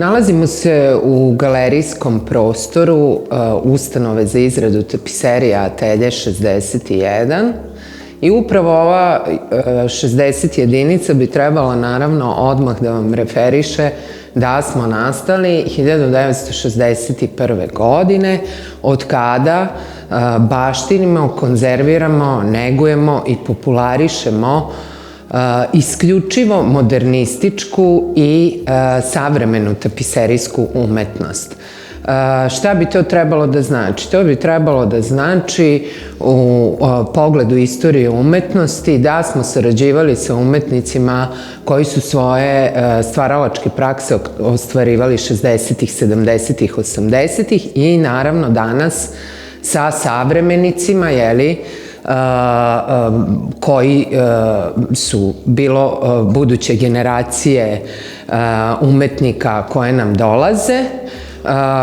Nalazimo se u galerijskom prostoru ustanove za izradu tapiserija Atelje 61 i upravo ova 60 jedinica bi trebala naravno odmah da vam referiše da smo nastali 1961. godine, od kada baštinimo, konzerviramo, negujemo i popularišemo isključivo modernističku i savremenu tapiserijsku umetnost. Šta bi to trebalo da znači? To bi trebalo da znači u pogledu istorije umetnosti da smo sarađivali sa umetnicima koji su svoje stvaralačke prakse ostvarivali 60-ih, 70-ih, 80-ih i naravno danas sa savremenicima, koji su bilo buduće generacije umetnika koje nam dolaze,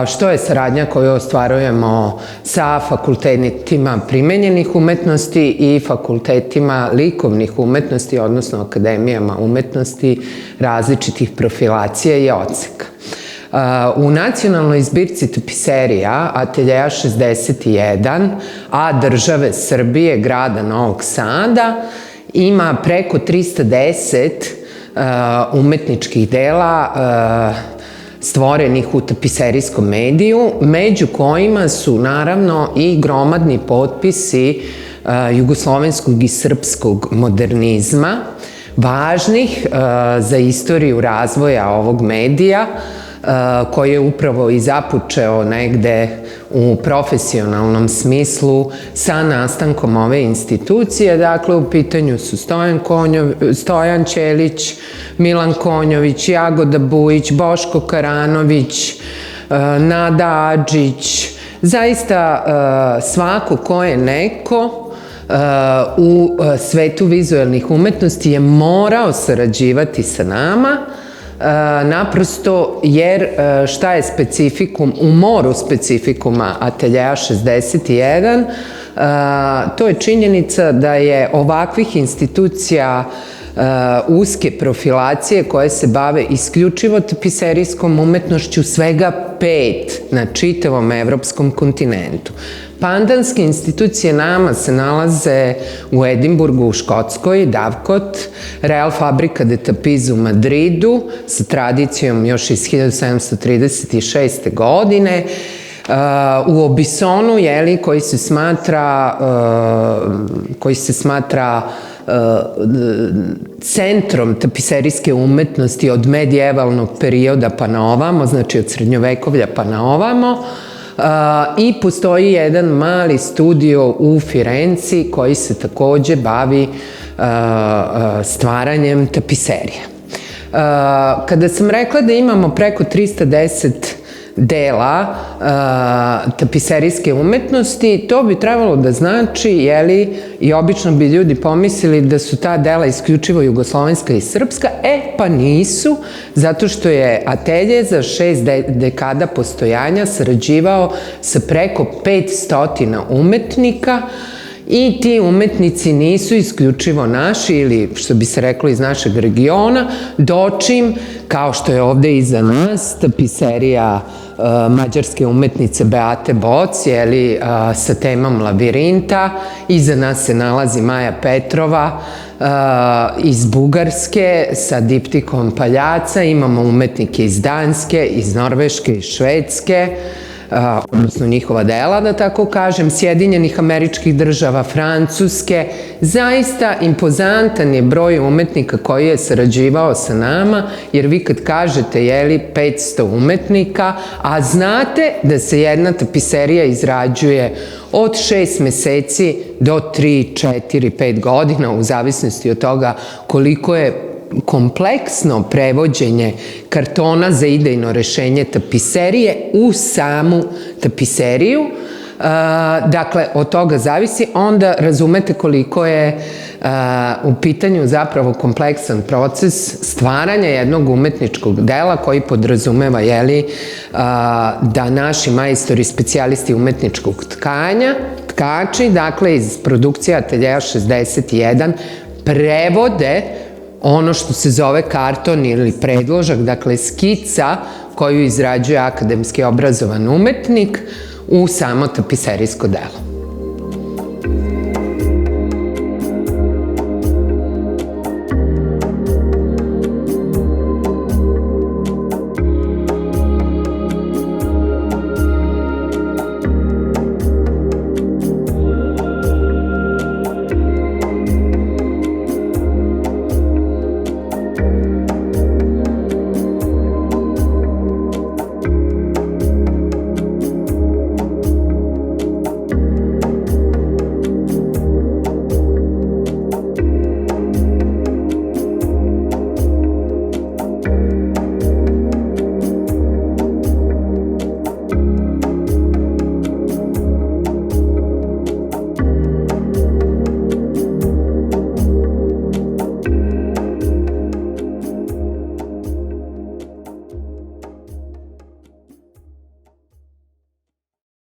što je saradnja koju ostvarujemo sa fakultetima primenjenih umetnosti i fakultetima likovnih umetnosti, odnosno akademijama umetnosti različitih profilacija i odseka. U nacionalnoj zbirci tapiserija Ateljeja 61, a države Srbije, grada Novog Sada, ima preko 310 umetničkih dela stvorenih u tapiserijskom mediju, među kojima su naravno i gromadni potpisi jugoslovenskog i srpskog modernizma, važnih za istoriju razvoja ovog medija, koji je upravo i započeo negde u profesionalnom smislu sa nastankom ove institucije. Dakle, u pitanju su Stojan Ćelić, Milan Konjović, Jagoda Bujić, Boško Karanović, Nada Adžić, zaista svako ko je neko u svetu vizuelnih umetnosti je morao sarađivati sa nama, naprosto jer šta je specifikum u moru specifikuma Ateljeja 61, to je činjenica da je ovakvih institucija uske profilacije koje se bave isključivo tapiserijskom umetnošću svega 5 na čitavom evropskom kontinentu. Pandanske institucije nama se nalaze u Edinburgu u Škotskoj, Davkot, Real Fabrika de Tapiz u Madridu sa tradicijom još iz 1736. godine, u Obisonu, koji se smatra centrom tapiserijske umetnosti od medijevalnog perioda pa na ovamo, znači od srednjovekovlja pa na ovamo, i postoji jedan mali studio u Firenci koji se takođe bavi stvaranjem tapiserija. Kada sam rekla da imamo preko 310 dela tapiserijske umetnosti, to bi trebalo da znači, i obično bi ljudi pomislili da su ta dela isključivo jugoslovenska i srpska, pa nisu, zato što je Atelje za 6 dekada postojanja sarađivao sa preko 500 umetnika i ti umetnici nisu isključivo naši ili, što bi se reklo, iz našeg regiona, dočim, kao što je ovde iza nas, tapiserija mađarske umetnice Beate Boc, sa temom labirinta. Iza nas se nalazi Maja Petrova iz Bugarske sa diptikom paljaca. Imamo umetnike iz Danske, iz Norveške, iz Švedske, odnosno njihova dela, da tako kažem, Sjedinjenih Američkih Država, Francuske. Zaista impozantan je broj umetnika koji je sarađivao sa nama, jer vi kad kažete 500 umetnika, a znate da se jedna tapiserija izrađuje od 6 meseci do 3, 4, 5 godina, u zavisnosti od toga koliko je kompleksno prevođenje kartona za idejno rešenje tapiserije u samu tapiseriju. Dakle, od toga zavisi, onda razumete koliko je u pitanju zapravo kompleksan proces stvaranja jednog umetničkog dela koji podrazumeva, da naši majstori, specijalisti umetničkog tkači, dakle, iz produkcije Ateljeja 61, prevode ono što se zove karton ili predložak, dakle skica koju izrađuje akademski obrazovan umetnik u samo tapiserijsko delo.